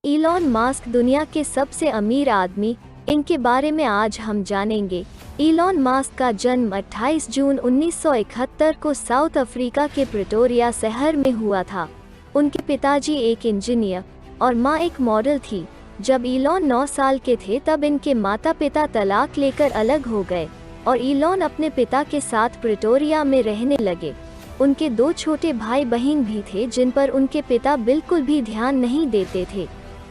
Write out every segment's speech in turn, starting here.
Elon Musk दुनिया के सबसे अमीर आदमी, इनके बारे में आज हम जानेंगे। इलॉन मास्क का जन्म 28 जून 1971 को साउथ अफ्रीका के प्रिटोरिया शहर में हुआ था। उनके पिताजी एक इंजीनियर और मां एक मॉडल थी। जब इलॉन 9 साल के थे तब इनके माता पिता तलाक लेकर अलग हो गए और इलॉन अपने पिता के साथ प्रिटोरिया में रहने लगे। उनके 2 छोटे भाई बहन भी थे जिन पर उनके पिता बिल्कुल भी ध्यान नहीं देते थे।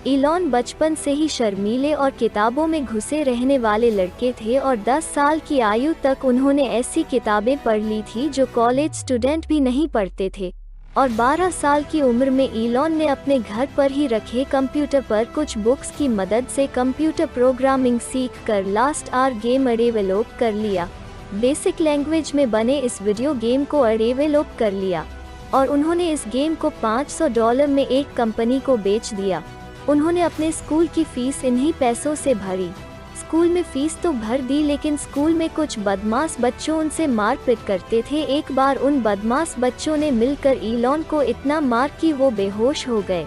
इलॉन बचपन से ही शर्मीले और किताबों में घुसे रहने वाले लड़के थे और 10 साल की आयु तक उन्होंने ऐसी किताबें पढ़ ली थी जो कॉलेज स्टूडेंट भी नहीं पढ़ते थे। और 12 साल की उम्र में इलॉन ने अपने घर पर ही रखे कंप्यूटर पर कुछ बुक्स की मदद से कंप्यूटर प्रोग्रामिंग सीख कर लास्ट आवर गेम डेवलप कर लिया। बेसिक लैंग्वेज में बने इस वीडियो गेम को डेवलप कर लिया और उन्होंने इस गेम को $500 में एक कंपनी को बेच दिया। उन्होंने अपने स्कूल की फीस इन्हीं पैसों से भरी। स्कूल में फीस तो भर दी, लेकिन स्कूल में कुछ बदमाश बच्चों उनसे मारपीट करते थे। एक बार उन बदमाश बच्चों ने मिलकर इलॉन को इतना मार कि वो बेहोश हो गए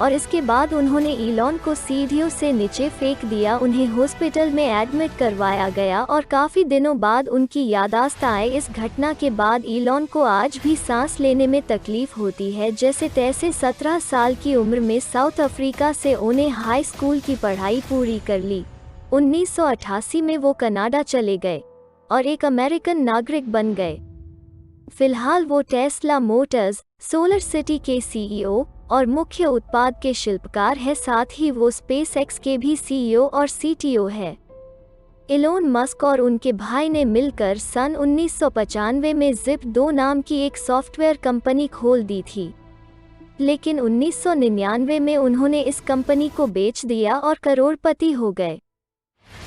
और इसके बाद उन्होंने इलॉन को सीढ़ियों से नीचे फेंक दिया। उन्हें हॉस्पिटल में एडमिट करवाया गया और काफ़ी दिनों बाद उनकी याददाश्त आए। इस घटना के बाद इलॉन को आज भी सांस लेने में तकलीफ होती है। जैसे तैसे 17 साल की उम्र में साउथ अफ्रीका से उन्हें हाई स्कूल की पढ़ाई पूरी कर ली। 1988 में वो कनाडा चले गए और एक अमेरिकन नागरिक बन गए। फिलहाल वो टेस्ला मोटर्स, सोलर सिटी के सीईओ और मुख्य उत्पाद के शिल्पकार है। साथ ही वो स्पेसएक्स के भी सीईओ और सीटीओ है। इलॉन मस्क और उनके भाई ने मिलकर सन 1995 में Zip2 नाम की एक सॉफ्टवेयर कंपनी खोल दी थी, लेकिन 1999 में उन्होंने इस कंपनी को बेच दिया और करोड़पति हो गए।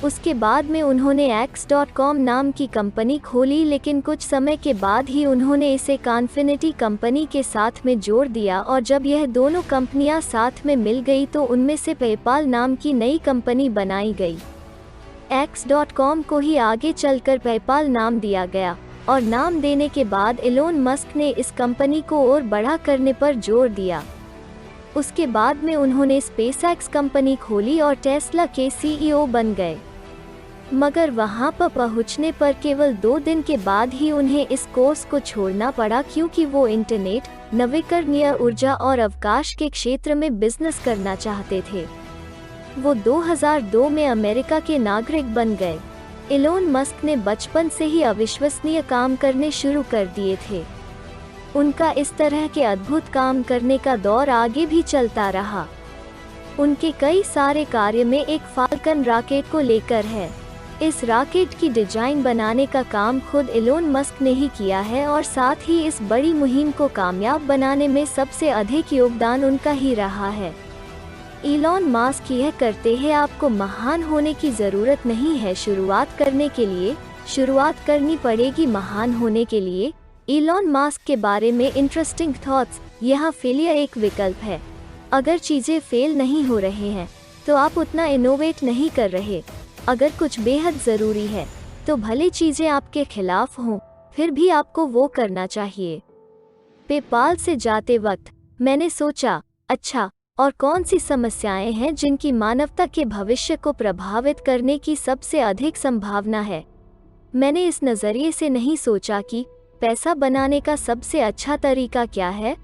उसके बाद में उन्होंने X.com नाम की कंपनी खोली, लेकिन कुछ समय के बाद ही उन्होंने इसे कॉन्फिनिटी कंपनी के साथ में जोड़ दिया और जब यह दोनों कंपनियां साथ में मिल गई तो उनमें से पेपाल नाम की नई कंपनी बनाई गई। X.com को ही आगे चलकर पेपाल नाम दिया गया और नाम देने के बाद इलॉन मस्क ने इस कंपनी को और बड़ा करने पर जोर दिया। उसके बाद में उन्होंने स्पेसएक्स कंपनी खोली और टेस्ला के सीईओ बन गए, मगर वहां पर पहुंचने पर केवल 2 दिन के बाद ही उन्हें इस कोर्स को छोड़ना पड़ा, क्योंकि वो इंटरनेट, नवीकरणीय ऊर्जा और अवकाश के क्षेत्र में बिजनेस करना चाहते थे। वो 2002 में अमेरिका के नागरिक बन गए। इलॉन मस्क ने बचपन से ही अविश्वसनीय काम करने शुरू कर दिए थे। उनका इस तरह के अद्भुत काम करने का दौर आगे भी चलता रहा। उनके कई सारे कार्य में एक फाल्कन रॉकेट को लेकर है। इस रॉकेट की डिजाइन बनाने का काम खुद इलॉन मस्क ने ही किया है और साथ ही इस बड़ी मुहिम को कामयाब बनाने में सबसे अधिक योगदान उनका ही रहा है। इलॉन मास्क यह करते हैं, आपको महान होने की ज़रूरत नहीं है शुरुआत करने के लिए, शुरुआत करनी पड़ेगी महान होने के लिए। इलॉन मास्क के बारे में इंटरेस्टिंग थॉट्स। यहाँ फेलियर एक विकल्प है। अगर चीज़ें फेल नहीं हो रहे हैं तो आप उतना इनोवेट नहीं कर रहे। अगर कुछ बेहद ज़रूरी है तो भले चीज़ें आपके खिलाफ हों, फिर भी आपको वो करना चाहिए। पेपाल से जाते वक्त मैंने सोचा, अच्छा, और कौन सी समस्याएं हैं जिनकी मानवता के भविष्य को प्रभावित करने की सबसे अधिक संभावना है। मैंने इस नज़रिए से नहीं सोचा कि पैसा बनाने का सबसे अच्छा तरीका क्या है।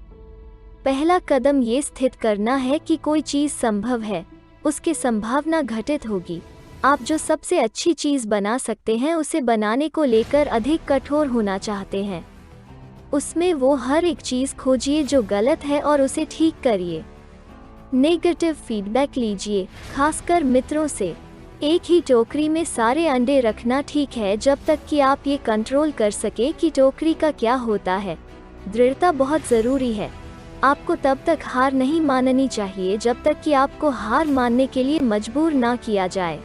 पहला कदम ये स्थित करना है कि कोई चीज़ संभव है, उसकी संभावना घटित होगी। आप जो सबसे अच्छी चीज़ बना सकते हैं उसे बनाने को लेकर अधिक कठोर होना चाहते हैं। उसमें वो हर एक चीज़ खोजिए जो गलत है और उसे ठीक करिए। नेगेटिव फीडबैक लीजिए, खासकर मित्रों से। एक ही टोकरी में सारे अंडे रखना ठीक है जब तक कि आप ये कंट्रोल कर सके कि टोकरी का क्या होता है। दृढ़ता बहुत ज़रूरी है। आपको तब तक हार नहीं माननी चाहिए जब तक कि आपको हार मानने के लिए मजबूर ना किया जाए।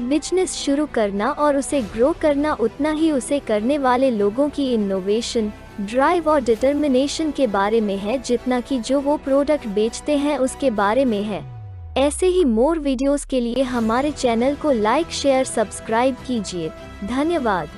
बिजनेस शुरू करना और उसे ग्रो करना उतना ही उसे करने वाले लोगों की इनोवेशन, ड्राइव और डिटर्मिनेशन के बारे में है जितना कि जो वो प्रोडक्ट बेचते हैं उसके बारे में है। ऐसे ही मोर वीडियोस के लिए हमारे चैनल को लाइक, शेयर, सब्सक्राइब कीजिए। धन्यवाद।